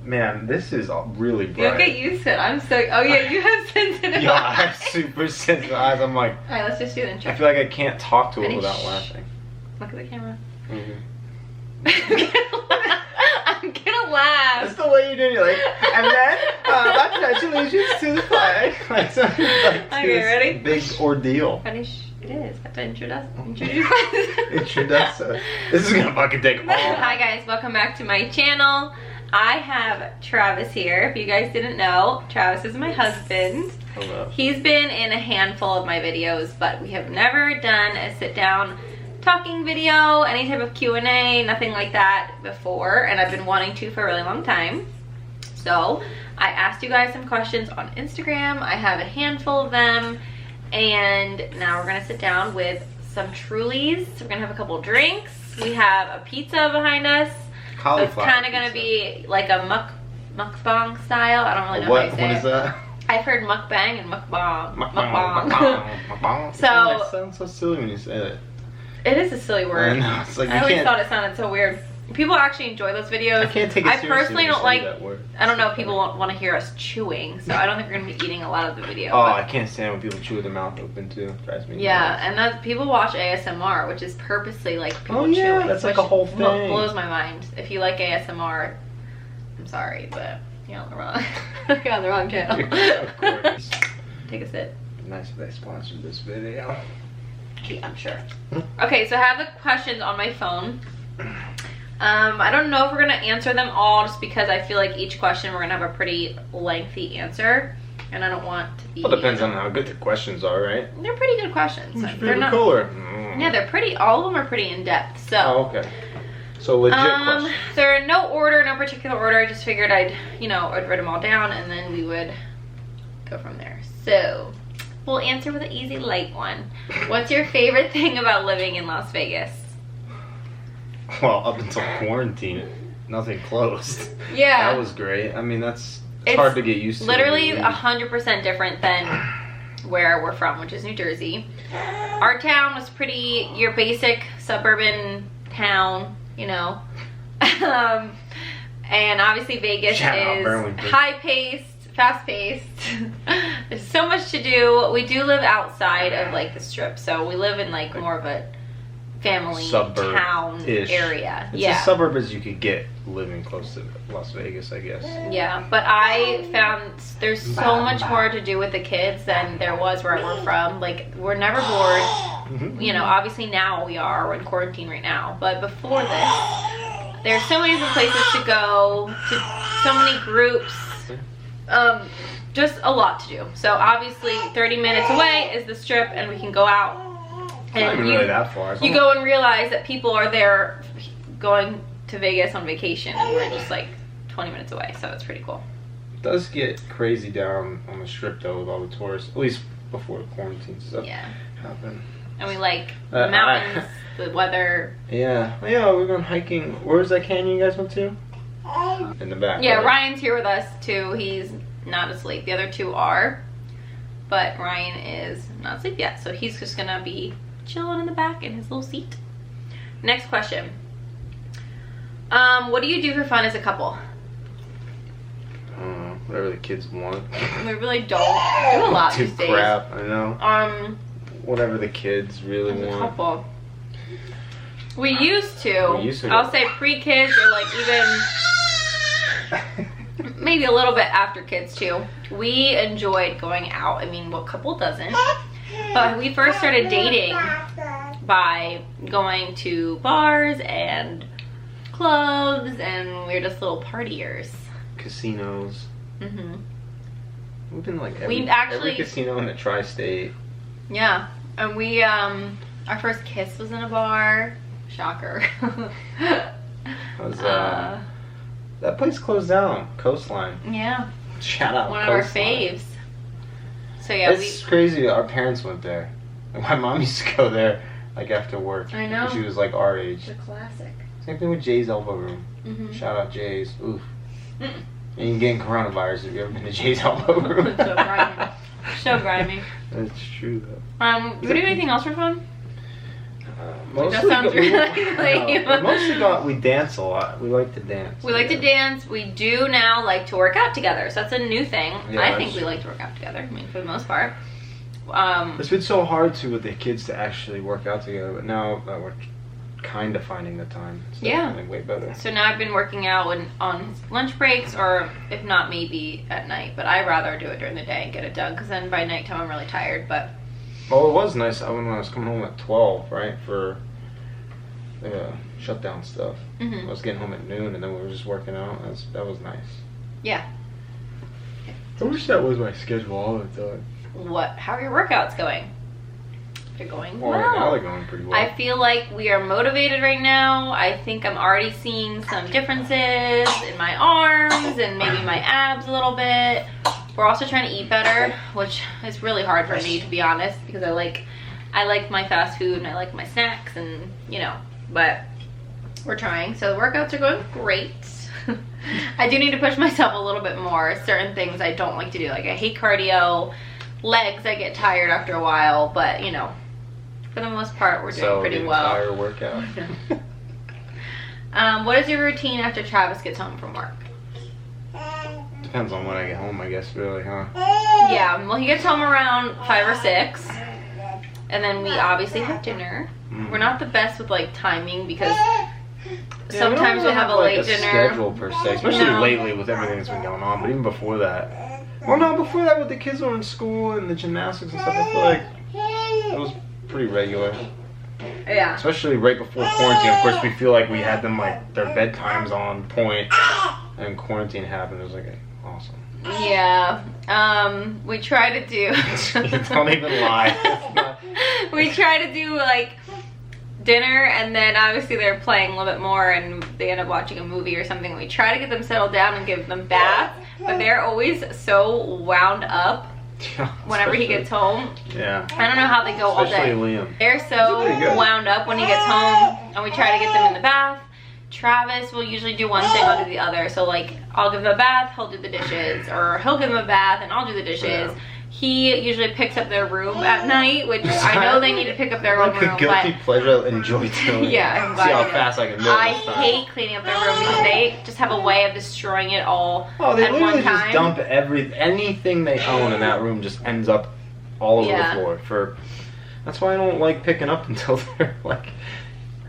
Man, this is really bright. You'll get used to it. I'm so. Oh yeah, you have sensitive Yeah, I eyes. have super sensitive eyes. I'm like. All right, let's just do the intro. I feel like I can't talk to it Ready? without Shh. laughing. Look at the camera. Mm-hmm. I'm gonna laugh. That's the way you do it. You're like, and then congratulations to the flag. Like, so, like Okay, this ready? Big ordeal. Ready? It is. I have to introduce. Introduce us. This is gonna fucking take all. Hi guys, welcome back to my channel. I have Travis here. If you guys didn't know, Travis is my husband. Hello. He's been in a handful of my videos, but we have never done a sit-down talking video, any type of Q&A, nothing like that before, and I've been wanting to for a really long time. So I asked you guys some questions on Instagram. I have a handful of them, and now we're gonna sit down with some Trulies. We're gonna have a couple drinks. We have a pizza behind us. So it's kind of gonna be like a mukbang style. I don't really know how you say What it. is that? I've heard mukbang and mukbang. Mukbang. So It sounds so silly when you say it. it is a silly word. I know. It's like I always thought it sounded so weird. People actually enjoy those videos. I can't take it seriously. I personally don't like. That word. I don't know if people want to hear us chewing, so I don't think we're gonna be eating a lot of the video. Oh, but I can't stand when people chew with their mouth open too. It drives me yeah, nuts. and that people watch ASMR, which is purposely like people Oh, yeah, chewing. that's like which a whole thing. Blows my mind. If you like ASMR, I'm sorry, but you're on the wrong. You're on the wrong channel. Of course. Take a sip. Nice if they sponsored this video. Yeah, I'm sure. Okay, so I have the questions on my phone. I don't know if we're gonna answer them all, just because I feel like each question we're gonna have a pretty lengthy answer, and I don't want to be. Well, depends on how good the questions are, right? They're pretty good questions. Which They're favorite not. color? Yeah, they're pretty. All of them are pretty in depth. So. Oh, okay. So legit questions. They're in no order, no particular order. I just figured I'd write them all down, and then we would go from there. So we'll answer with an easy, light one. What's your favorite thing about living in Las Vegas? Well, up until quarantine, nothing closed. Yeah. That was great. I mean, it's hard to get used to. Literally 100% different than where we're from, which is New Jersey. Our town was pretty your basic suburban town, you know. And obviously Vegas is high-paced, fast-paced. There's so much to do. We do live outside of like the strip, so we live in like more of a family suburb town area. It's as suburb as you could get living close to Las Vegas, I guess. Yeah, but I found there's so much more to do with the kids than there was where we're from. Like, we're never bored. You know, obviously now we are. We're in quarantine right now. But before this, there's so many different places to go, to so many groups. Just a lot to do. So obviously 30 minutes away is the strip, and we can go out. And not even really that far. You go and realize that people are there going to Vegas on vacation, and we're just like 20 minutes away, so it's pretty cool. It does get crazy down on the strip though with all the tourists, at least before quarantine stuff happened. And we like the mountains, the weather. Yeah, we're going hiking. Where's that canyon you guys went to? In the back. Yeah, right? Ryan's here with us too. He's not asleep. The other two are, but Ryan is not asleep yet, so he's just gonna be chilling in the back in his little seat. Next question. What do you do for fun as a couple? Whatever the kids want. We really don't do a lot these days. Crap, I know. Whatever the kids really as a want. couple. We used to. I'll say pre-kids, or like even maybe a little bit after kids too. We enjoyed going out. I mean, what couple doesn't? But we first started dating by going to bars and clubs, and we were just little partiers. Casinos. We've been like We've every casino in the tri-state. Yeah, and we our first kiss was in a bar. Shocker. That place closed down. Coastline. Yeah. Shout out. One of our faves. So yeah, it's crazy. Our parents went there. My mom used to go there like after work. I know. She was like our age. It's a classic. Same thing with Jay's Elbow Room. Shout out Jay's. Oof. And you can get coronavirus if you ever been to Jay's Elbow Room. So grimy. So grimy. That's true though. Do we do anything else for fun? That sounds really lame. We dance a lot. We like to dance. We like to dance. We do now like to work out together. So that's a new thing. Yeah, I think we like to work out together. I mean, for the most part. It's been so hard with the kids to actually work out together, but now that we're kind of finding the time, it's definitely way better. So now I've been working out on his lunch breaks, or if not, maybe at night. But I rather do it during the day and get it done, because then by nighttime I'm really tired. But well, it was nice when I was coming home at 12, right, for shutdown stuff. I was getting home at noon, and then we were just working out. That was nice. Yeah. I wish that was my schedule all the time. How are your workouts going? They're going well. Right now they're going pretty well. I feel like we are motivated right now. I think I'm already seeing some differences in my arms and maybe my abs a little bit. We're also trying to eat better, which is really hard for me, to be honest, because I like my fast food and I like my snacks, and but we're trying. So the workouts are going great. I do need to push myself a little bit more. Certain things I don't like to do. Like, I hate cardio. Legs, I get tired after a while, but for the most part, we're doing pretty well. Entire workout. What is your routine after Travis gets home from work? Depends on when I get home, I guess, really, huh? Yeah, well, he gets home around 5 or 6, and then we obviously have dinner. We're not the best with like timing, because sometimes we'll have a late dinner. Schedule per se, especially lately with everything that's been going on. But even before that. Well, no, before that, with the kids were in school and the gymnastics and stuff, I feel like it was pretty regular. Yeah. Especially right before quarantine. Of course, we feel like we had them, like, their bedtimes on point. And quarantine happened. It was, like, awesome. Yeah. We try to do... Don't even lie. We try to do, like, dinner, and then obviously they're playing a little bit more, and they end up watching a movie or something. We try to get them settled down and give them baths, but they're always so wound up whenever he gets home. Yeah. I don't know how they go all day. Especially Liam. They're so wound up when he gets home, and we try to get them in the bath. Travis will usually do one thing, I'll do the other. So, like, I'll give him a bath, he'll do the dishes, or he'll give him a bath and I'll do the dishes. Yeah. He usually picks up their room at night, which I know they need to pick up their own room. Like a guilty pleasure, enjoy doing. Yeah, see how fast I can do it. I hate cleaning up their room, because they just have a way of destroying it all they at one time. Just dump anything they own in that room just ends up all over the floor. That's why I don't like picking up until they're like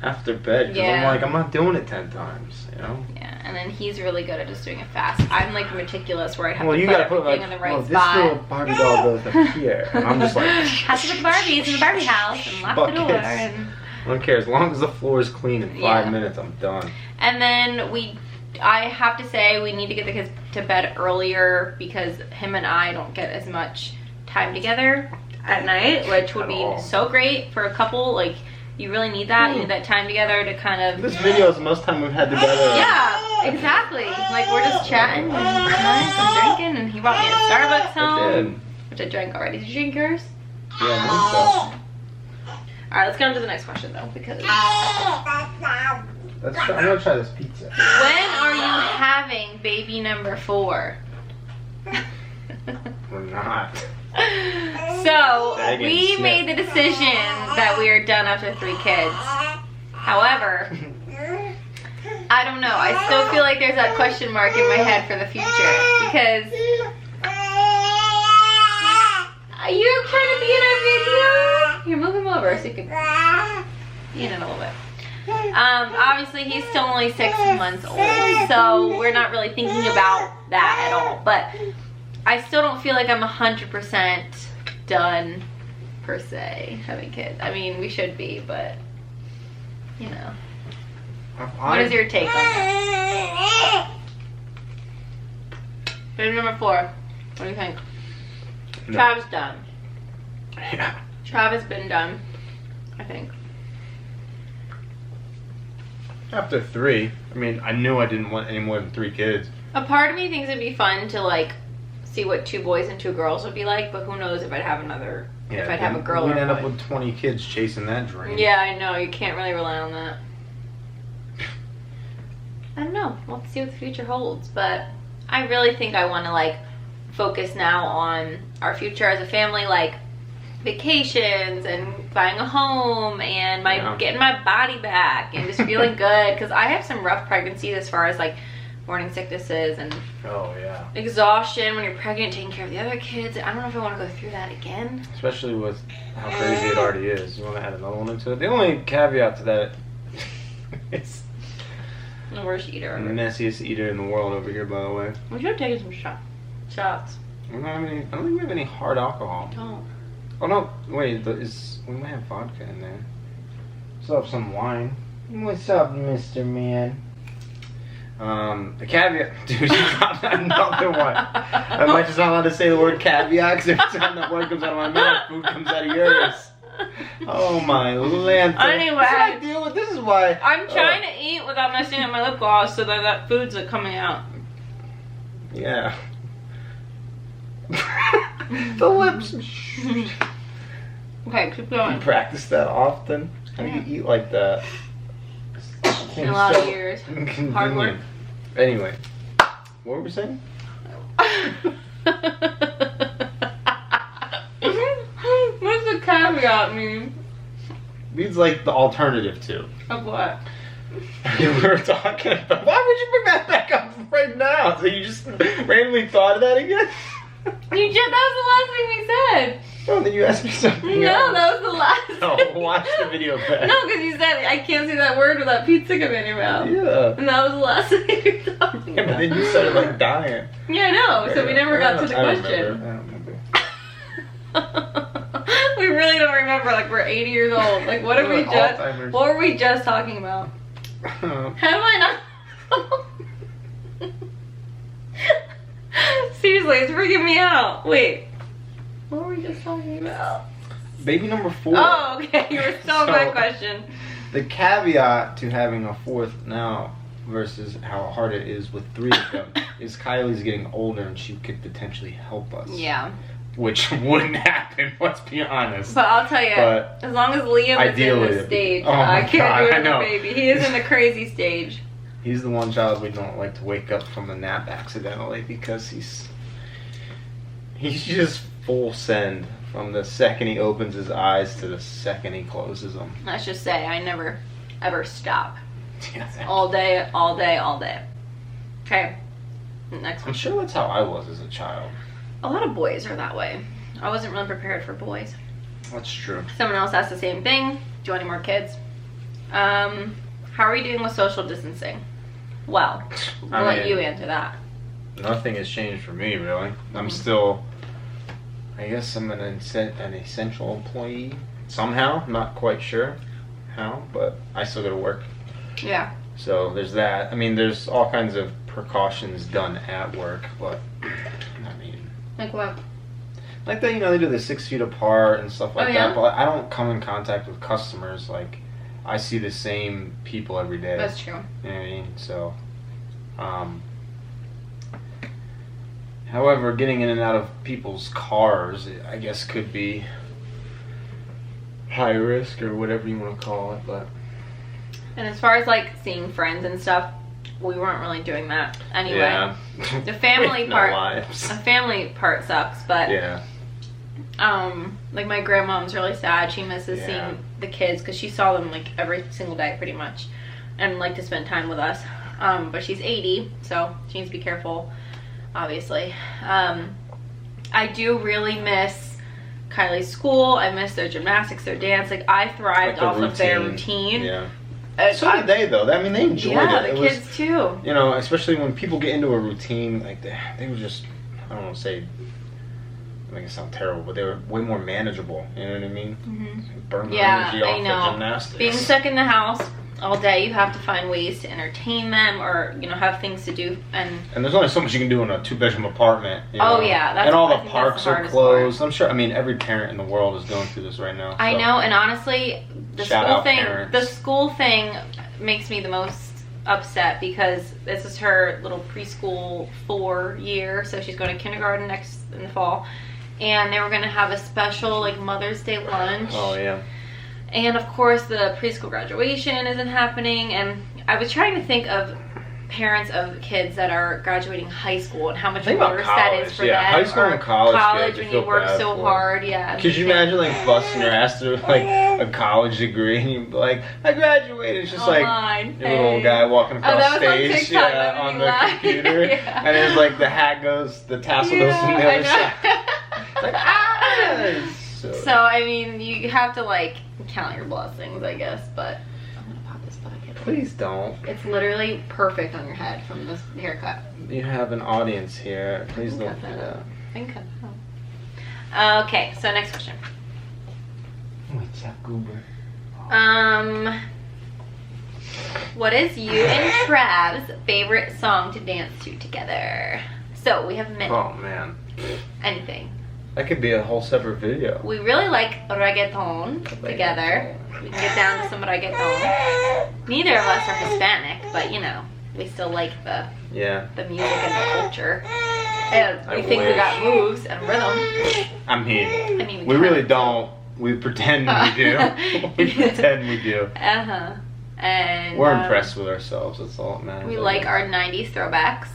after bed, because I'm like, I'm not doing it 10 times, Yeah, and then he's really good at just doing it fast. I'm like meticulous, where I have to you put gotta everything in the right spot. This little Barbie doll goes up here, and I'm just like, has to put the Barbies in the Barbie house and lock the door. And I don't care, as long as the floor is clean in 5 minutes, I'm done. And then I have to say, we need to get the kids to bed earlier, because him and I don't get as much time together at night, which would be so great for a couple. Like, you really need that. You need that time together to kind of... This video is the most time we've had together. Yeah, exactly. Like, we're just chatting and nice and drinking, and he brought me a Starbucks home. Which I drank already. Did you drink yours? Yeah, I think so. Alright, let's get on to the next question, though, because... I'm gonna try this pizza. When are you having baby number 4? We're not. So, we made the decision that we are done after 3 kids. However, I don't know. I still feel like there's that question mark in my head for the future, because you're trying to be in our video. Here, move him over so you can be in it a little bit. Obviously, he's still only 6 months old, so we're not really thinking about that at all. But I still don't feel like I'm 100% done, per se, having kids. I mean, we should be, but, What is your take on that? Baby number 4. What do you think? No. Travis done. Yeah. Travis been done, I think. After 3, I mean, I knew I didn't want any more than 3 kids. A part of me thinks it'd be fun to, like, see what 2 boys and 2 girls would be like, but who knows if I'd have another, if I'd have a girl or a boy. We'd end up with 20 kids chasing that dream. Yeah, I know. You can't really rely on that. I don't know. We'll have to see what the future holds, but I really think I want to, like, focus now on our future as a family. Like, vacations and buying a home and getting my body back and just feeling good, because I have some rough pregnancies as far as like morning sicknesses and exhaustion when you're pregnant, taking care of the other kids. I don't know if I want to go through that again, especially with how crazy it already is. You want to add another one into it? The only caveat to that is the worst eater ever. The nastiest eater in the world over here, by the way. We should have taken some shots. I don't think we have any hard alcohol. Don't. Oh no, wait, we might have vodka in there. Still have some wine. What's up, Mr. Man? The caveat, dude, you got another one. Am I just not allowed to say the word caveat? Because every time that word comes out of my mouth, food comes out of yours. Oh my lanta. Anyway, this is what I deal with. This is why I'm trying to eat without messing up my lip gloss so that food's coming out. Yeah. The lips. Okay, keep going. You practice that often? How do you eat like that? In a lot of years. Hard work. Anyway, what were we saying? What's the caveat mean? Means like the alternative to. Of what? We were talking about. Why would you bring that back up right now? So you just randomly thought of that again? That was the last thing we said. Oh, then you asked me something No, else. that was the last No, thing. watch the video back. No, because you said, I can't say that word without Pete sticking in your mouth. Yeah. And that was the last thing you were talking Yeah, about. but then you started like dying. Yeah, I know. So we never got to the question. I don't remember. We really don't remember. Like, we're 80 years old. Like, what were we just talking about? How do I not? Seriously, it's freaking me out. Wait, what were we just talking about? Baby number 4. Oh, okay. You were still on my question. The caveat to having a 4th now versus how hard it is with 3 of them is Kylie's getting older and she could potentially help us. Yeah. Which wouldn't happen, let's be honest. But I'll tell you, as long as Liam is in this stage, I can't do it with the baby. He is in the crazy stage. He's the one child we don't like to wake up from a nap accidentally, because he's just full send from the second he opens his eyes to the second he closes them. Let's just say I never ever stop. Yeah. All day, all day, all day. Okay, next one. I'm sure that's how I was as a child. A lot of boys are that way. I wasn't really prepared for boys. That's true. Someone else asked the same thing. Do you want any more kids? How are we doing with social distancing? Well, I'll let you answer that. Nothing has changed for me, really. I'm still, I guess I'm an essential employee somehow. I'm not quite sure how, but I still go to work. Yeah. So there's that. I mean, there's all kinds of precautions done at work, but I mean, like what? Like that, they do the 6 feet apart and stuff like yeah? that. But I don't come in contact with customers. Like, I see the same people every day. That's true. You know what I mean? So, however, getting in and out of people's cars, I guess, could be high risk or whatever you want to call it. But and as far as like seeing friends and stuff, we weren't really doing that anyway. Yeah. The family part, lives. the family part sucks, but yeah. Like my grandmom's really sad. She misses seeing the kids because she saw them like every single day pretty much, and liked to spend time with us. But she's 80, so she needs to be careful, obviously. I do really miss Kylie's school. I miss their gymnastics, their dance. Like, I thrived off of their routine. Yeah. So did they, though. I mean, they enjoyed it. Yeah, the kids too. Especially when people get into a routine, like they were just, I don't want to say, make it sound terrible, but they were way more manageable. You know what I mean? Mm-hmm. Burn energy off the gymnastics. Being stuck in the house all day, you have to find ways to entertain them, or have things to do. And there's only so much you can do in a 2-bedroom apartment. Oh yeah, and all the parks are closed. I'm sure. I mean, every parent in the world is going through this right now. I know, and honestly, the school thing makes me the most upset, because this is her little preschool 4 year, so she's going to kindergarten in the fall, and they were going to have a special like Mother's Day lunch. Oh yeah. And of course the preschool graduation isn't happening, and I was trying to think of parents of kids that are graduating high school and how much Think about worse that is college, for yeah. them. High school and college when you work so hard, yeah. Could you imagine like busting your ass through like a college degree and you'd be like, I graduated. It's just like your little guy walking across stage on the computer, yeah. and it's like the hat goes, the tassel goes from the other side. It's like So I mean, you have to like count your blessings, I guess. But I'm gonna pop this bucket. Please don't. It's literally perfect on your head from this haircut. You have an audience here. Please don't do that. I can cut that out. Okay, so next question. What's up, goober? What is you and Trav's favorite song to dance to together? So we have many. Oh man. Anything. That could be a whole separate video. We really like reggaeton together. We can get down to some reggaeton. Neither of us are Hispanic, but you know, we still like the music and the culture. And we think we got moves and rhythm. I mean we really don't. We pretend we do. We pretend we do. And we're impressed with ourselves. That's all that matters. We like our 90s throwbacks.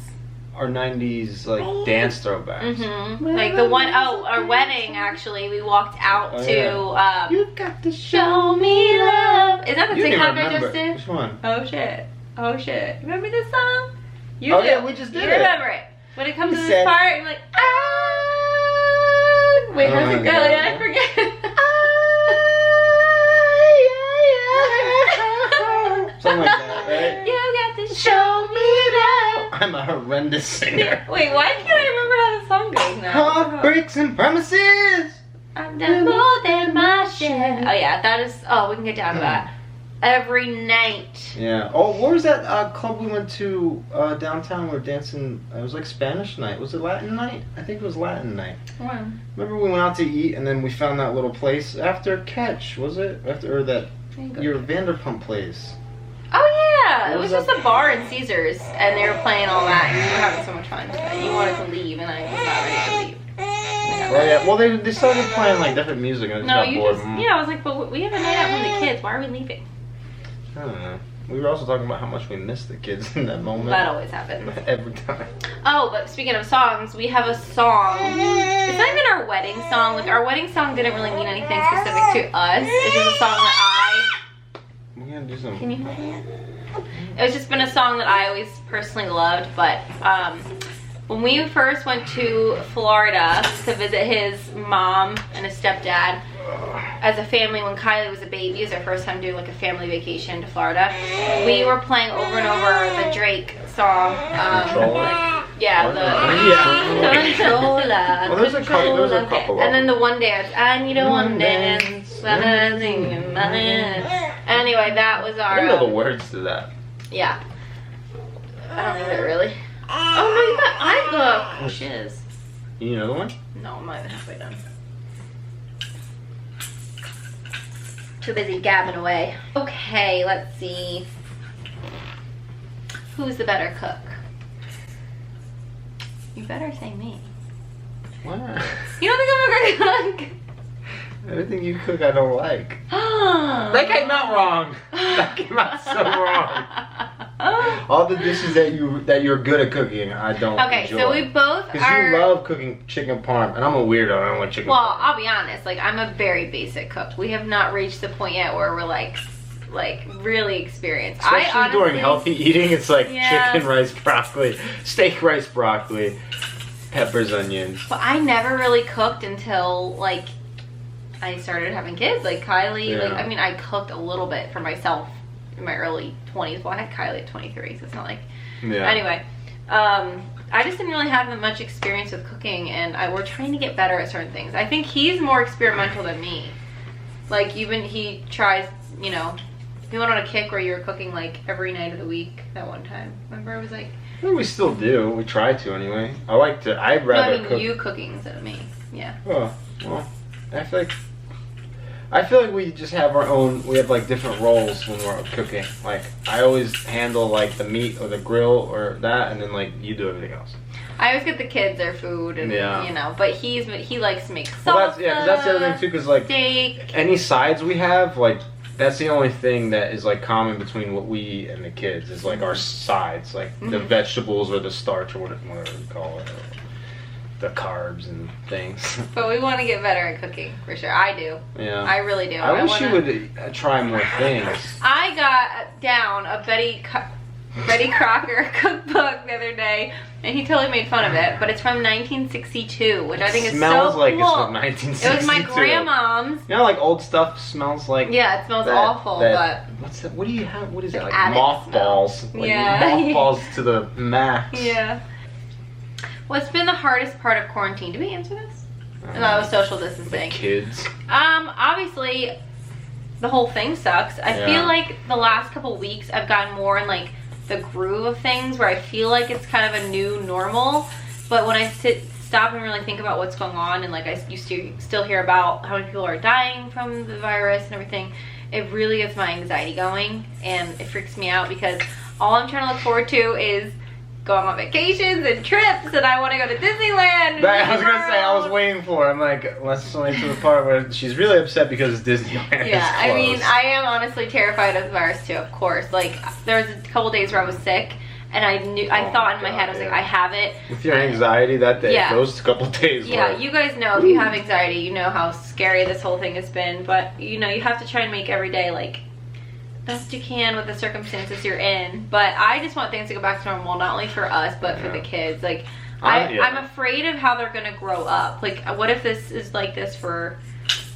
Our 90s like dance throwbacks. Like the one, our wedding actually, we walked out to You've got to show me love. Is that the TikTok I just did? Which one? Oh shit. Remember this song? You do. Yeah, we just did it. You remember it. When it comes to this part, you're like, ah. Wait, how's it go? I forget. Something like that, right? You got to show me love. I'm a horrendous singer. Wait, why can't I remember how the song goes now? Heartbreaks and promises. I've done more than my share. Oh yeah, that is. Oh, we can get down to that. Every night. Yeah. Oh, what was that club we went to downtown? We were dancing. It was like Spanish night. Was it Latin night? I think it was Latin night. Wow. Remember we went out to eat and then we found that little place after Catch. Was it after that your Vanderpump place? Oh yeah, it was just a bar in Caesars, and they were playing all that, and we were having so much fun. But you wanted to leave, and I was not ready to leave. Well, yeah. Well, they started playing like different music, and I just got bored. I was like, but we have a night out from the kids. Why are we leaving? I don't know. We were also talking about how much we missed the kids in that moment. That always happens. Every time. Oh, but speaking of songs, we have a song. It's not even our wedding song. Like, our wedding song didn't really mean anything specific to us. It's just a song that We're gonna do something. Can you hold it? It's just been a song that I always personally loved, but when we first went to Florida to visit his mom and his stepdad as a family, when Kylie was a baby, it was our first time doing like a family vacation to Florida. We were playing over and over the Drake song. Controller. Well, there's a couple. And then the one dance. I need a one dance. Anyway, that was our. I don't know the words to that. Yeah. I don't know it really. Oh no, you got iBook. Shiz. You need another one? No, I'm not even halfway done. Too busy gabbing away. Okay, let's see. Who's the better cook? You better say me. What? You don't think I'm a great cook? Everything you cook I don't like. That came out wrong. That came out so wrong. All the dishes that you're good at cooking, I don't enjoy. So we both because you love cooking chicken parm, and I'm a weirdo. I don't like chicken. Well, parm. I'll be honest. Like, I'm a very basic cook. We have not reached the point yet where we're like really experienced. Especially during healthy eating, it's like chicken, rice, broccoli, steak, rice, broccoli, peppers, onions. But I never really cooked until like I started having kids. Like Kylie, I mean, I cooked a little bit for myself in my early 20s. Well, I had Kylie at 23, so it's not like. Yeah. Anyway, I just didn't really have that much experience with cooking, and we're trying to get better at certain things. I think he's more experimental than me. Like, he tries, you know. You went on a kick where you were cooking like every night of the week that one time. Remember, it was like. Well, we still do. We try to anyway. I'd rather cook. You cooking instead of me. Yeah. Oh, well, I feel like we just have our own. We have like different roles when we're cooking. Like I always handle like the meat or the grill or that, and then like you do everything else. I always get the kids their food, and you know. But he likes to make salsa. Well, that's the other thing too, because like steak. Any sides we have, like That's the only thing that is like common between what we eat and the kids is like our sides, like the vegetables or the starch or whatever you call it, the carbs and things. But we want to get better at cooking for sure. I do. Yeah, I really do. I wish you would try more things. I got down a Betty Crocker cookbook the other day, and he totally made fun of it, but it's from 1962, which I think is so cool. It smells like it's from 1962. It was my grandmom's. You know, like old stuff smells like. Yeah, it smells awful, but. What's that? What do you have? What is it? Like mothballs. Like mothballs to the max. Yeah. What's been the hardest part of quarantine? Did we answer this? No, it was social distancing. The kids. Obviously, the whole thing sucks. I feel like the last couple weeks I've gotten more in like the groove of things where I feel like it's kind of a new normal, but when I stop and really think about what's going on, and like I used to still hear about how many people are dying from the virus and everything, it really gets my anxiety going, and it freaks me out because all I'm trying to look forward to is going on vacations and trips, and I want to go to Disneyland. I was gonna say, I was waiting for. I'm like, let's wait to the part where she's really upset because Disneyland. Yeah, I mean, I am honestly terrified of the virus too. Of course, like there was a couple days where I was sick, and I thought in my head, I was like, I have it. With your anxiety that day, those couple days. Yeah, you guys know if you have anxiety, you know how scary this whole thing has been. But you know, you have to try and make every day like best you can with the circumstances you're in. But I just want things to go back to normal, not only for us but for the kids. Like I'm afraid of how they're gonna grow up. Like, what if this is like this for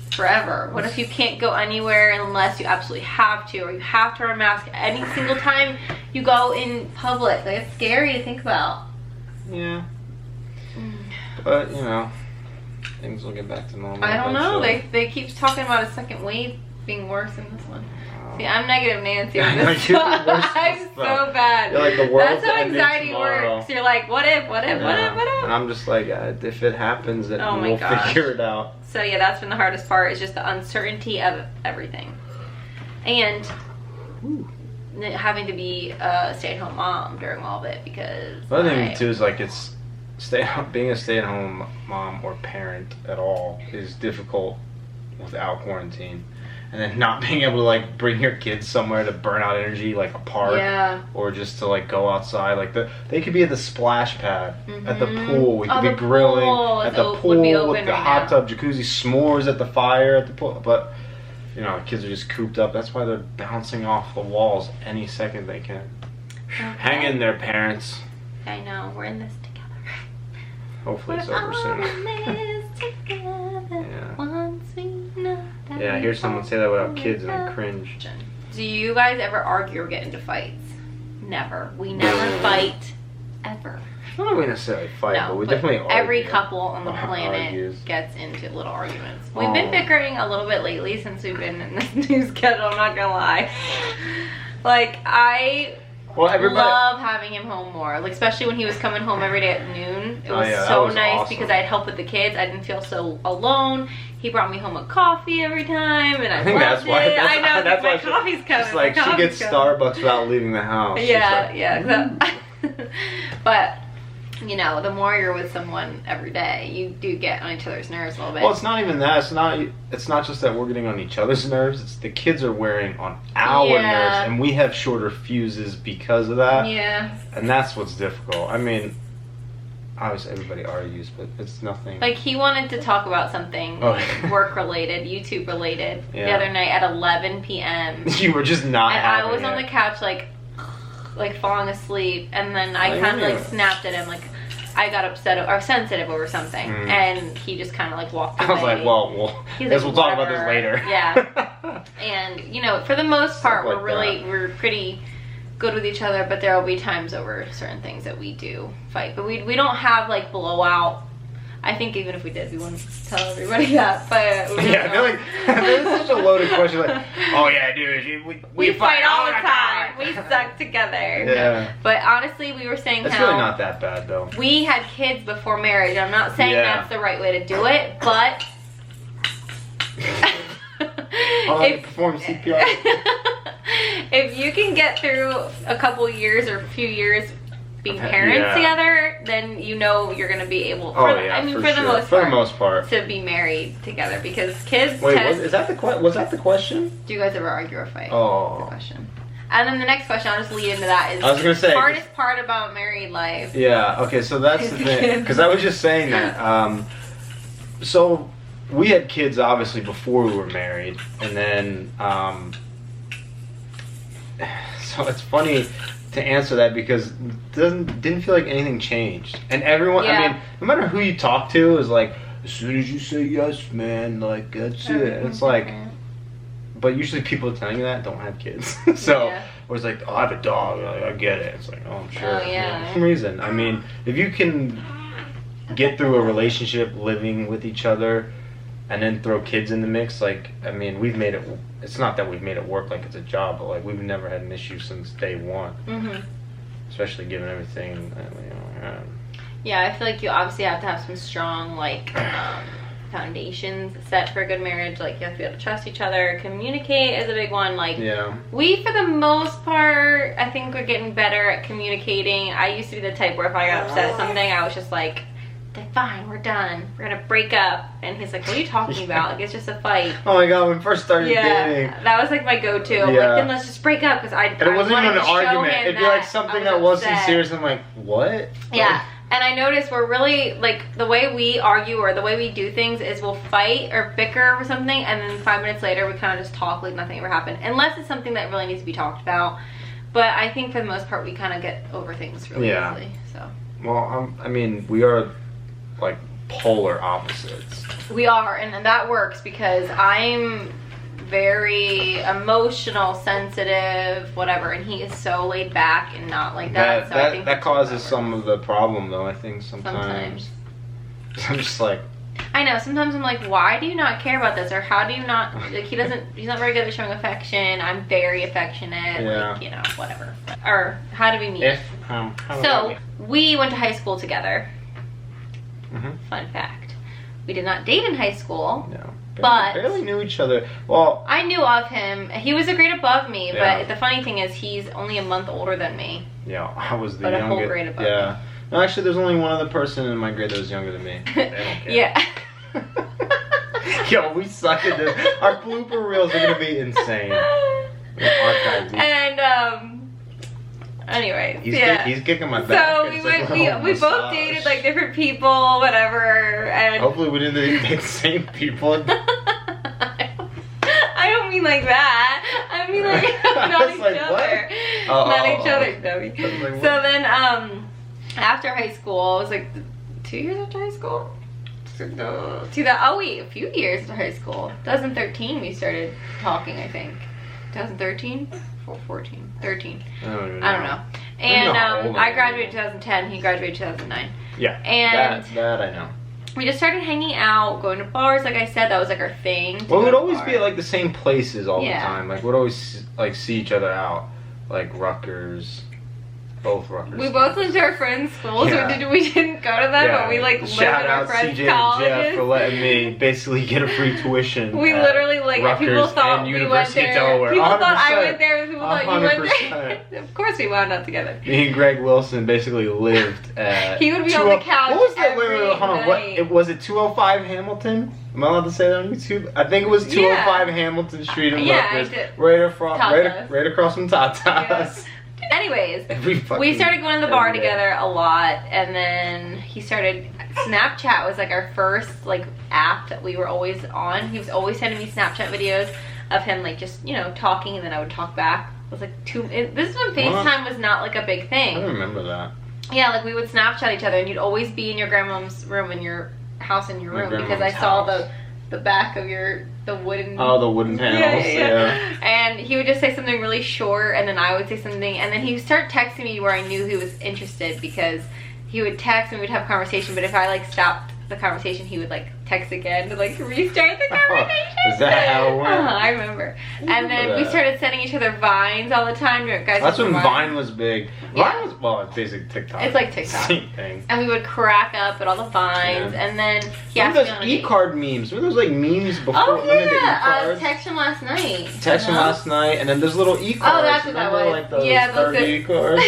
forever? What if you can't go anywhere unless you absolutely have to, or you have to wear a mask any single time you go in public? Like, it's scary to think about. Yeah. But you know, things will get back to normal. I don't know. They keep talking about a second wave being worse than this one. See, I'm negative Nancy on this. I'm so bad. You're like, the world's That's how anxiety works. You're like, what if? What if? And I'm just like, if it happens, then we'll figure it out. So yeah, that's been the hardest part, is just the uncertainty of everything. And having to be a stay-at-home mom during all of it, because the other thing too is like, being a stay-at-home mom or parent at all is difficult without quarantine. And then not being able to like bring your kids somewhere to burn out energy, like a park, or just to like go outside. Like they could be at the splash pad, at the pool. We could be grilling at the pool with the hot tub, jacuzzi, s'mores at the fire at the pool. But you know, kids are just cooped up. That's why they're bouncing off the walls any second they can. Okay. Hang in there, parents. I know, we're in this together. Hopefully it's over soon. Yeah, I hear someone say that without kids and I cringe. Do you guys ever argue or get into fights? Never. We never fight, ever. I'm not going to necessarily fight, but we definitely argue. Every couple on the planet gets into little arguments. We've been bickering a little bit lately since we've been in this new schedule, I'm not going to lie. Like, I love having him home more, like especially when he was coming home every day at noon. It was so nice because I'd help with the kids. I didn't feel so alone. He brought me home a coffee every time, and I think loved it. I know, that's why coffee's coming. It's like she gets Starbucks without leaving the house. Yeah. But you know, the more you're with someone every day, you do get on each other's nerves a little bit. Well, it's not even that. It's not just that we're getting on each other's nerves. It's the kids are wearing on our nerves, and we have shorter fuses because of that. Yeah. And that's what's difficult. I mean, obviously everybody argues, but it's nothing. Like, he wanted to talk about something work related, YouTube related, the other night at 11 p.m. You were just not. And I was on the couch like falling asleep, and then I kind of like snapped at him, like I got upset or sensitive over something, and he just kind of like walked away. I was like, well, we'll talk about this later. Yeah. And you know, for the most part, we're pretty good with each other, but there will be times over certain things that we do fight, but we don't have like blowout. I think even if we did, we wouldn't tell everybody that. But I feel like it's such a loaded question. Like, oh yeah, dude, we fight all the time. We suck together. Yeah. But honestly, we were saying it's really not that bad though. We had kids before marriage. I'm not saying that's the right way to do it, but I'll perform CPR. If you can get through a couple years or a few years being parents together, part, then you know you're gonna be able. For the most part, to be married together because kids. Wait, was that the question? Do you guys ever argue or fight? Oh. That's the question. And then the next question, I'll just lead into that, is I was gonna say, hardest part about married life. Yeah, okay, so that's the thing. Because I was just saying that. So we had kids, obviously, before we were married. And then, so it's funny to answer that because it didn't feel like anything changed. And everyone, I mean, no matter who you talk to, is like, as soon as you say yes, man, like, that's it. And it's like... But usually people telling you that don't have kids. So it was like, oh, I have a dog. I get it. It's like, oh, I'm sure. Oh, yeah. For some reason. I mean, if you can get through a relationship living with each other and then throw kids in the mix, like, I mean, we've made it, it's not that we've made it work like it's a job, but like we've never had an issue since day one. Mm-hmm. Especially given everything that we have. Yeah, I feel like you obviously have to have some strong, like, foundations set for a good marriage. Like, you have to be able to trust each other. Communicate is a big one. Like, we, for the most part, I think we're getting better at communicating. I used to be the type where if I got upset at something, I was just like, fine, we're done. We're gonna break up. And he's like, what are you talking about? Like, it's just a fight. Oh my god, when we first started dating. That was like my go-to. I'm like, then let's just break up, because and it wasn't even an argument. It'd be like something that wasn't serious. I'm like, what? Yeah. And I noticed we're really, like, the way we argue or the way we do things is we'll fight or bicker or something, and then 5 minutes later we kind of just talk like nothing ever happened. Unless it's something that really needs to be talked about. But I think for the most part we kind of get over things really easily. So. Well, I mean, we are, like, polar opposites. We are, and that works because I'm very emotional, sensitive, whatever, and he is so laid back and not like that. So I think that causes some of the problem, though. I think sometimes. I'm just like. I know. Sometimes I'm like, why do you not care about this, or how do you not? Like, he's not very good at showing affection. I'm very affectionate. Yeah. Like, you know, whatever. Or how did we meet? So we went to high school together. Mm-hmm. Fun fact: we did not date in high school. No. But barely knew each other. Well, I knew of him. He was a grade above me, but the funny thing is he's only a month older than me. Yeah, I was the youngest. But a whole grade above me. No, actually, there's only one other person in my grade that was younger than me. They don't care. Yeah. Yo, we suck at this. Our blooper reels are gonna be insane. And anyways, he's kicking my back. So we both dated like different people, whatever, and hopefully we didn't date the same people. I don't mean like that. I mean like not each other. Not each other, dummy. So then after high school, it was like 2 years after high school. A few years after high school. 2013 we started talking, I think. 2013? 14, 13. I don't know. And I graduated 2010. He graduated 2009. Yeah. And that I know. We just started hanging out, going to bars. Like I said, that was like our thing. Well, we'd always be at like the same places all the time. Like we'd always like see each other out, like Rutgers. Both Rutgers. We both went to our friends' schools. We didn't go to them, but we like lived at our friends' colleges. Jeff for letting me basically get a free tuition. We literally like Rutgers people thought and we University went there. of Delaware. People 100%. thought I went there. People thought you went 100%. there. Of course, we wound up together. Me and Greg Wilson basically lived at. He would be on the couch. What was that? Wait, hold on. What was it? 205 Hamilton? Am I allowed to say that on YouTube? I think it was 205 Hamilton Street in Rutgers, right across from Tata's. Yeah. Anyways, we started going to the bar together a lot, and then he started. Snapchat was like our first like app that we were always on. He was always sending me Snapchat videos of him like just talking, and then I would talk back. It was like this is when FaceTime was not like a big thing. I don't remember that. Yeah, like we would Snapchat each other, and you'd always be in your grandmom's room in your house in your room because I saw the back of the wooden. Oh, the wooden panels. Yeah. And he would just say something really short, and then I would say something, and then he would start texting me where I knew he was interested, because he would text and we'd have a conversation, but if I like stopped the conversation, he would like text again to like restart the conversation. Is that how it went? I remember. And then we started sending each other vines all the time. Guys, that's when Vine was big. Vine was, it's basically TikTok. It's like TikTok. Same thing. And we would crack up at all the vines, and then he asked me on e-card memes. Remember those like memes before? Oh yeah, text him last night. Text him last night, and then there's little e-cards. Oh, that's what that was. Like those e-cards.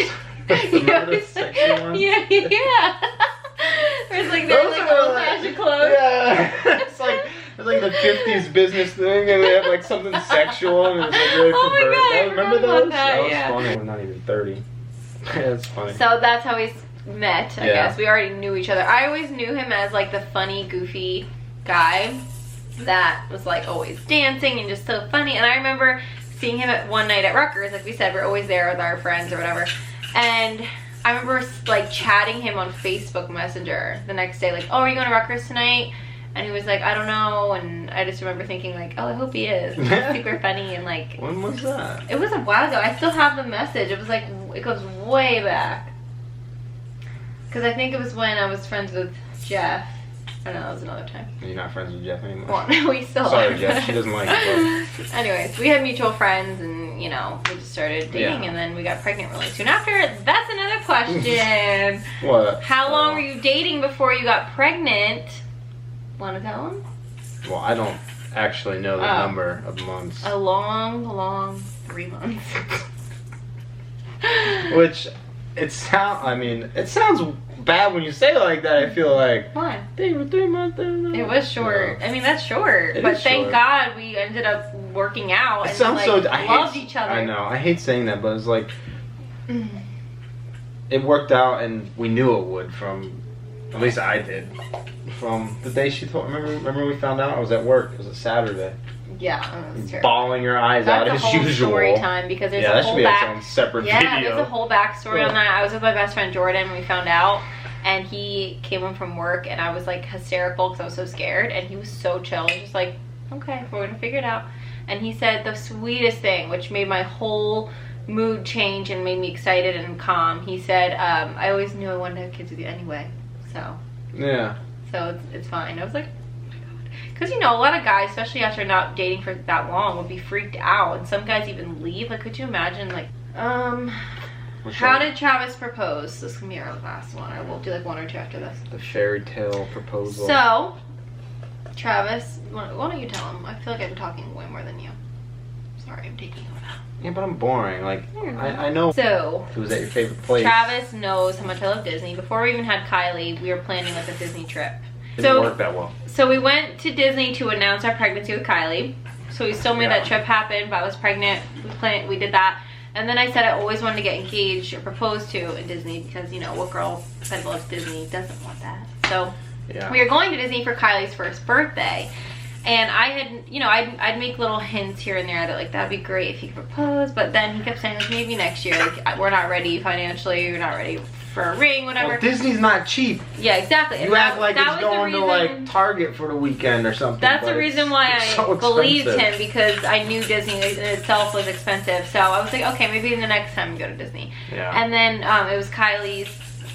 Remember the sexy ones? Yeah. There's like old-fashioned clothes. Yeah. It's like the 50s business thing, and they have like something sexual, and it's like really Oh my perverted. God, I Remember those? That was yeah. funny. We're not even 30. That's funny. So that's how we met, I guess. We already knew each other. I always knew him as like the funny, goofy guy that was like always dancing and just so funny. And I remember seeing him at one night at Rutgers. Like we said, we're always there with our friends or whatever. And I remember like chatting him on Facebook Messenger the next day, like, oh, are you going to Rutgers tonight? And he was like, I don't know. And I just remember thinking like, oh, I hope he is. It's super funny. And like, when was that? It was a while ago. I still have the message. It was like, it goes way back. Because I think it was when I was friends with Jeff. I don't know, that was another time. You're not friends with Jeff anymore? Well, no, we still Sorry, are. Jeff. She doesn't like it. But... Anyways, we had mutual friends and, you know, we just started dating and then we got pregnant really soon after. That's another question. What? How long were you dating before you got pregnant? Want to tell him? Well, I don't actually know the number of months. A long 3 months. Which, it sounds bad when you say it like that. I feel like... Why? They were 3 months. It was short. No. I mean, that's short. It but is thank short. God we ended up working out and sounds like, so... loved each other. I know. I hate saying that, but it's like... It worked out and we knew it would from... At least I did. From the day she told... Remember we found out? I was at work. It was a Saturday. Yeah, that's true. Bawling your eyes out as usual. That's a whole story time because there's a that whole should be its own separate video. Yeah, there's a whole backstory on that. I was with my best friend Jordan when we found out, and he came home from work, and I was like hysterical because I was so scared, and he was so chill. He was just like, okay, we're gonna figure it out. And he said the sweetest thing, which made my whole mood change and made me excited and calm. He said, I always knew I wanted to have kids with you anyway, so. Yeah. So it's fine. I was like, because, you know, a lot of guys, especially after not dating for that long, would be freaked out. And some guys even leave. Like, could you imagine, like, how did Travis propose? This can be our last one. Or we'll do, like, one or two after this. The fairy tale proposal. So, Travis, why don't you tell him? I feel like I'm talking way more than you. Sorry, I'm taking over now. Yeah, but I'm boring. Like, I know. So, who was at your favorite place? Travis knows how much I love Disney. Before we even had Kylie, we were planning, like, a Disney trip. Didn't work that well. So we went to Disney to announce our pregnancy with Kylie. So we still made that trip happen, but I was pregnant. We did that. And then I said I always wanted to get engaged or proposed to in Disney because, you know, what girl that loves Disney doesn't want that? So we were going to Disney for Kylie's first birthday. And I had, you know, I'd make little hints here and there that, like, that'd be great if he could propose. But then he kept saying, like, maybe next year. Like, we're not ready financially. We're not ready for a ring, whatever. Well, Disney's not cheap. Yeah, exactly. You act like it's going to, like, Target for the weekend or something. That's the reason why I believed him, because I knew Disney in itself was expensive. So I was like, okay, maybe the next time we go to Disney. Yeah. And then it was Kylie's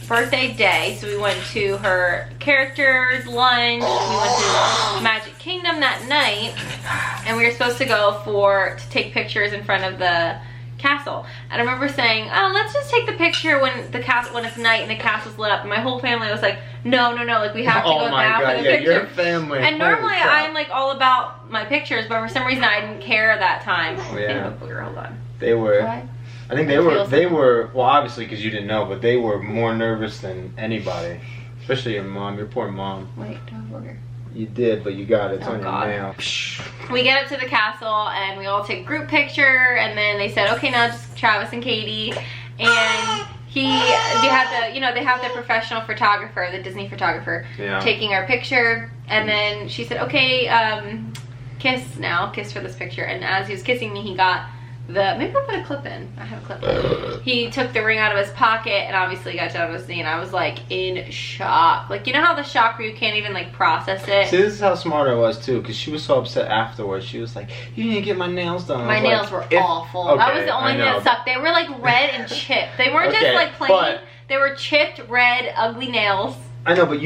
birthday day, so we went to her characters lunch. We went to Magic Kingdom that night, and we were supposed to go to take pictures in front of the castle. And I remember saying, oh, let's just take the picture when it's night and the castle's lit up. And my whole family was like, no, like we have to go now for the picture. Your family. And normally I'm like all about my pictures, but for some reason I didn't care that time. Oh, yeah. Hold on. They were. What? I think they were, well, obviously because you didn't know, but they were more nervous than anybody. Especially your mom, your poor mom. Wait, don't booger. You did, but you got it. It's on your nail. We get up to the castle and we all take a group picture, and then they said, okay, now just Travis and Katie. And they have the professional photographer, the Disney photographer, taking our picture. And then she said, okay, kiss for this picture. And as he was kissing me, he got maybe I'll put a clip in. I have a clip. He took the ring out of his pocket and obviously got to Disney, and I was like in shock. Like, you know how the shock where you can't even like process it? See, this is how smart I was too, because she was so upset afterwards. She was like, you didn't get my nails done. My nails were awful. Okay, that was the only thing that sucked. They were like red and chipped. They weren't just like plain. They were chipped, red, ugly nails. I know, but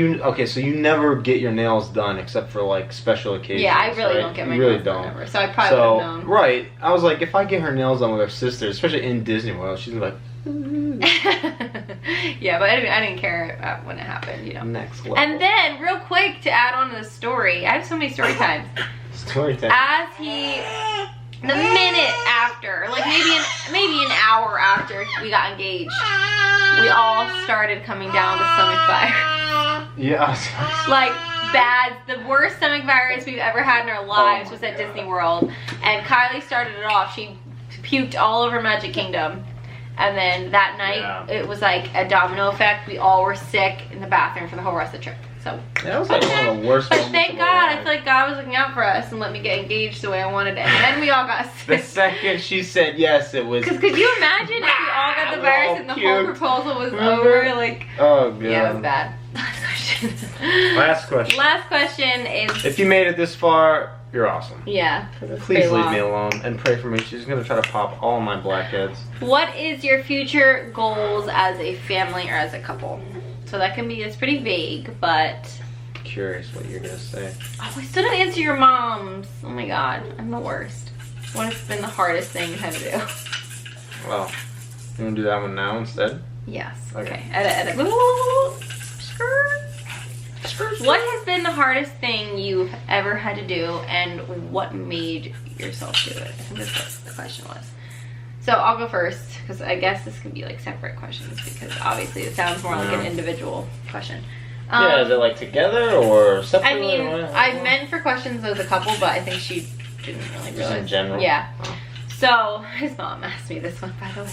so you never get your nails done except for like special occasions. Yeah, I really don't get my nails done ever, so I probably would have known. Right, I was like, if I get her nails done with her sister, especially in Disney World, she's like, yeah, but anyway, I didn't care when it happened, you know. Next level. And then, real quick, to add on to the story, I have so many story times. Story time. The minute after after, like maybe an hour after we got engaged, we all started coming down with stomach virus. Yeah. Like bad, the worst stomach virus we've ever had in our lives was at Disney World. And Kylie started it off. She puked all over Magic Kingdom. And then that night, it was like a domino effect. We all were sick in the bathroom for the whole rest of the trip. So that was like one of the worst. But thank God, I feel like God was looking out for us and let me get engaged the way I wanted it. And then we all got sick. The second she said yes, it was. Because could you imagine if we all got the virus and the whole proposal was over? Like, oh god. Yeah, it was bad. Last question. Last question. Last question is. If you made it this far, you're awesome. Yeah. Please leave me alone and pray for me. She's gonna try to pop all my blackheads. What is your future goals as a family or as a couple? So that can be, it's pretty vague, but. Curious what you're gonna say. Oh, I still didn't answer your mom's. Oh my god, I'm the worst. What has been the hardest thing you had to do? Well, you wanna do that one now instead? Yes. Okay. Edit. What has been the hardest thing you've ever had to do, and what made yourself do it? I think that's what the question was. So I'll go first, because I guess this could be like separate questions, because obviously it sounds more like an individual question. Yeah, is it like together or separate? I mean, I meant for questions as a couple, but I think she didn't really realize. Just in general? Yeah. Oh. So his mom asked me this one, by the way.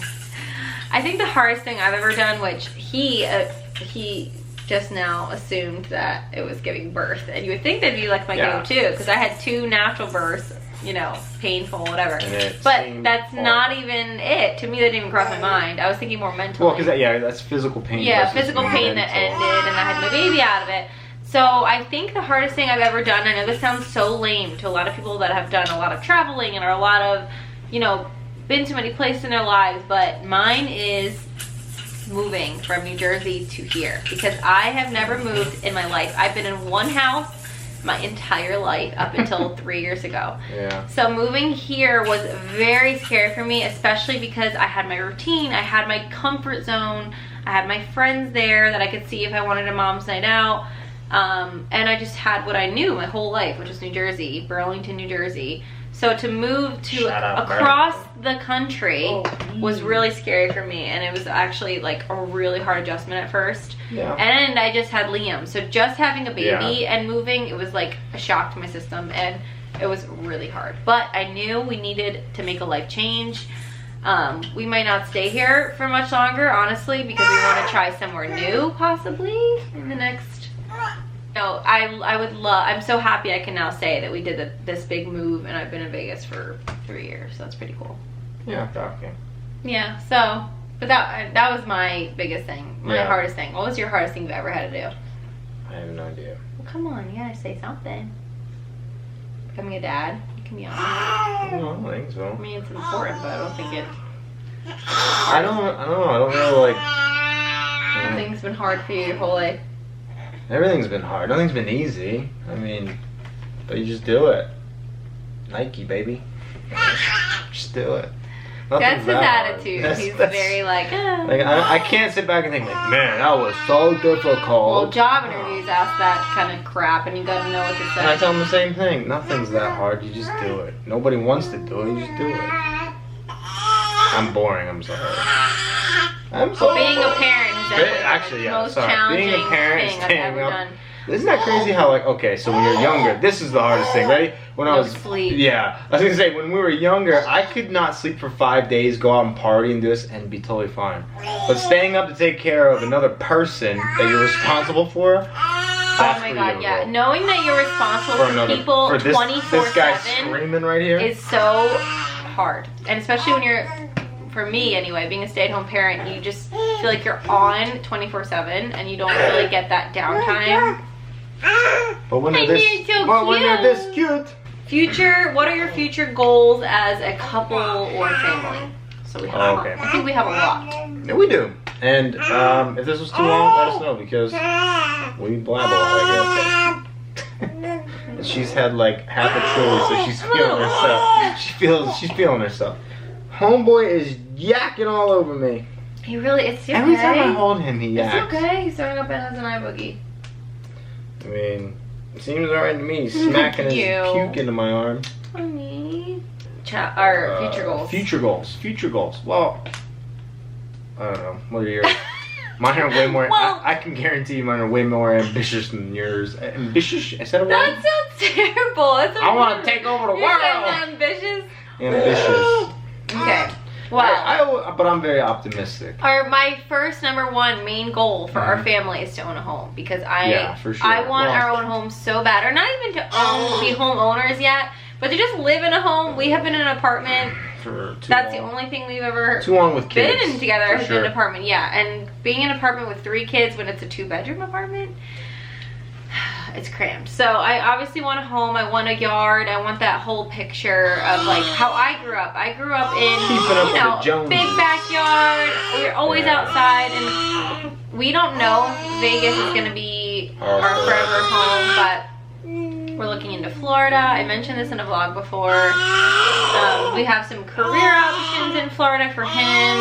I think the hardest thing I've ever done, which he just now assumed that it was giving birth, and you would think that'd be like my go-to, because I had 2 natural births, you know, painful, whatever. But that's not even it. To me, that didn't even cross my mind. I was thinking more mentally. Well, because that's physical pain. Yeah, physical pain that ended, and I had my baby out of it. So I think the hardest thing I've ever done, I know this sounds so lame to a lot of people that have done a lot of traveling and are a lot of, you know, been to many places in their lives, but mine is moving from New Jersey to here, because I have never moved in my life. I've been in one house my entire life up until 3 years ago. Yeah. So moving here was very scary for me, especially because I had my routine, I had my comfort zone, I had my friends there that I could see if I wanted a mom's night out, and I just had what I knew my whole life, which was New Jersey, Burlington, New Jersey. So to move to across the country was really scary for me, and it was actually like a really hard adjustment at first. Yeah. And I just had Liam, so just having a baby and moving, it was like a shock to my system, and it was really hard. But I knew we needed to make a life change. We might not stay here for much longer, honestly, because we want to try somewhere new, possibly in the next. No, I would love. I'm so happy I can now say that we did this big move, and I've been in Vegas for 3 years. So that's pretty cool. Yeah, okay. Yeah. So, but that was my biggest thing, my hardest thing. What was your hardest thing you've ever had to do? I have no idea. Well, come on, you gotta say something. Becoming a dad, you can be honest. No, I don't think so. I mean, it's important, but I don't think it. I don't know. I don't really like. Nothing's been hard for you your whole life. Everything's been hard. Nothing's been easy. I mean, but you just do it. Nike, baby. Just do it. That's his attitude. He's very like, like I can't sit back and think like, man, that was so difficult. Well, job interviews ask that kind of crap, and you gotta know what to say. And I tell them the same thing. Nothing's that hard. You just do it. Nobody wants to do it. You just do it. I'm boring. I'm sorry. I'm sorry. Being a parent is actually, the most challenging being a parent, thing I've ever done. Isn't that crazy how like, okay, so when you're younger, this is the hardest thing, ready? When I was sleep. Yeah, I was gonna say, when we were younger, I could not sleep for 5 days, go out and party and do this and be totally fine. But staying up to take care of another person that you're responsible for, oh my god, yeah. Knowing that you're responsible for people 24/7 this guy screaming right here is so hard. And especially when you're, for me anyway, being a stay-at-home parent, you just feel like you're on 24/7 and you don't really get that downtime. But when they're this cute. What are your future goals as a couple or family? So we have I think we have a lot. Yeah, we do. And if this was too long, let us know, because we blab a lot, I guess. And she's had like half a chili, so she's feeling herself. She's feeling herself. Homeboy is yakking all over me. He really, it's okay. Every time I hold him, he yaks. It's okay. He's throwing up and has an eye boogie. I mean, it seems alright to me. He's smacking his puke into my arm. Honey. our future goals. Future goals. Well, I don't know. What are yours? Mine are way more. Well, I can guarantee mine are way more ambitious than yours. Ambitious? Is that a word? That sounds terrible. I want to take over the world. Ambitious. Ambitious. Okay. Well, but I'm very optimistic. My first #1 main goal for our family is to own a home, because for sure. I want our own home so bad, or not even to be homeowners yet, but to just live in a home. We have been in an apartment. That's the only thing we've ever been in together has been an apartment. Yeah, and being in an apartment with 3 kids when it's a 2-bedroom apartment, it's cramped. So I obviously want a home. I want a yard. I want that whole picture of like how I grew up. I grew up in big backyard. We're always outside, and we don't know if Vegas is gonna be our forever home, but we're looking into Florida. I mentioned this in a vlog before. We have some career options in Florida for him,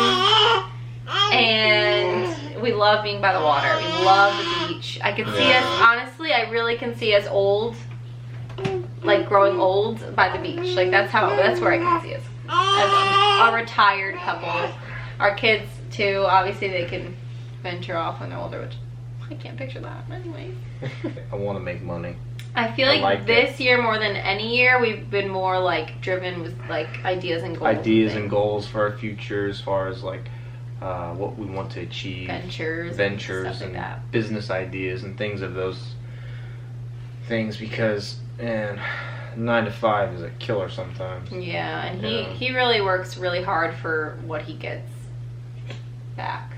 and we love being by the water. We love the beach. I can see us, honestly, I really can see us old, like growing old by the beach. Like that's where I can see us. As a retired couple. Our kids too, obviously they can venture off when they're older, which I can't picture that. Anyways. I want to make money. I feel like this year more than any year we've been more like driven with like ideas and goals. Ideas and goals for our future, as far as like what we want to achieve. Ventures and like business ideas and things of those things, because 9 to 5 is a killer sometimes. Yeah, and he really works really hard for what he gets back.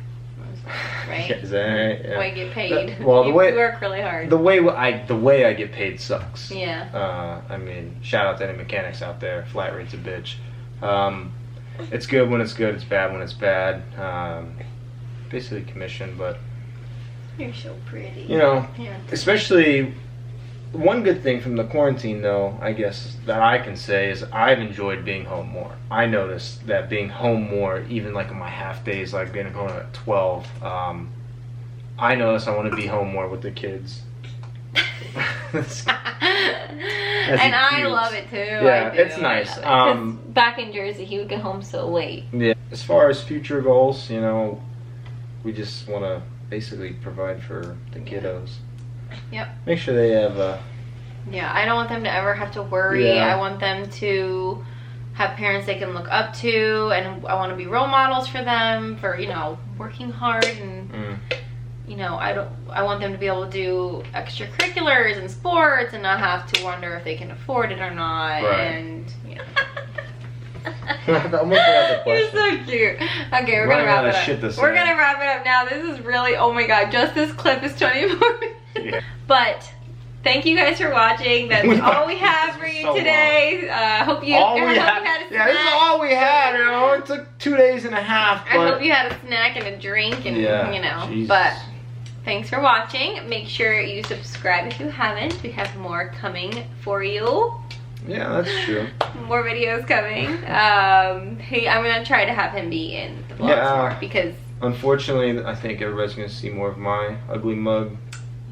Right? Is that right? Yeah. The way I get paid. Well, you work really hard. The way I get paid sucks. Yeah. I mean, shout out to any mechanics out there. Flat rate's a bitch. It's good when it's good. It's bad when it's bad. Basically commission, but you're so pretty. You know, especially one good thing from the quarantine, though, I guess that I can say is I've enjoyed being home more. I noticed that being home more, even like on my half days, like being home at 12, I notice I want to be home more with the kids. And I love it too. Yeah, it's nice. Back in Jersey, he would get home so late. Yeah. As far as future goals, you know, we just want to basically provide for the kiddos. Yep. Make sure they have yeah, I don't want them to ever have to worry. I want them to have parents they can look up to, and I want to be role models for them for, you know, working hard, and you know, I want them to be able to do extracurriculars and sports and not have to wonder if they can afford it or not. Right. And you know. You're so cute. Okay, we're gonna wrap it up. We're gonna wrap it up now. This is really, oh my god, just this clip is 24 minutes. Yeah. But thank you guys for watching. That's all we have for you today. Hope you had a snack. Yeah, this is all we had. You know, it took 2.5 days. But I hope you had a snack and a drink, and you know. Jesus. But thanks for watching. Make sure you subscribe if you haven't. We have more coming for you. Yeah, that's true. More videos coming. Hey, I'm gonna try to have him be in the vlogs more, because unfortunately I think everybody's gonna see more of my ugly mug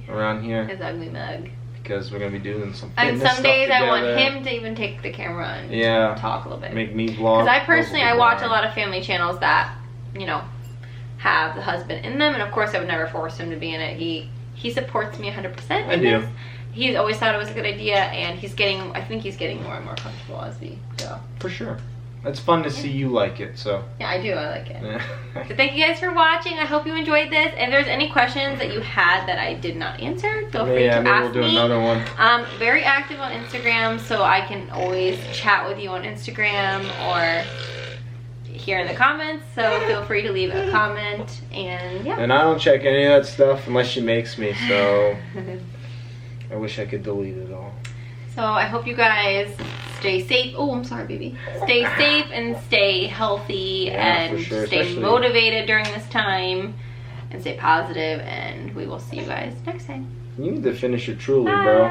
around here. His ugly mug. Because we're gonna be doing some fitness and some days stuff I want him to even take the camera and talk a little bit. Make me vlog. Because I personally watch a lot of family channels that, you know, have the husband in them, and of course I would never force him to be in it. He supports me 100%. I do. He's always thought it was a good idea, and I think he's getting more and more comfortable as we go. For sure. It's fun to see you like it, so. Yeah, I do. I like it. So thank you guys for watching. I hope you enjoyed this. If there's any questions that you had that I did not answer, feel free to ask me. Yeah, we'll do another one. I'm very active on Instagram, so I can always chat with you on Instagram or here in the comments, so feel free to leave a comment. And And I don't check any of that stuff unless she makes me, so I wish I could delete it all. So I hope you guys stay safe. Oh, I'm sorry, baby. Stay safe and stay healthy, and stay motivated during this time, and stay positive, and we will see you guys next time. You need to finish it truly, bro.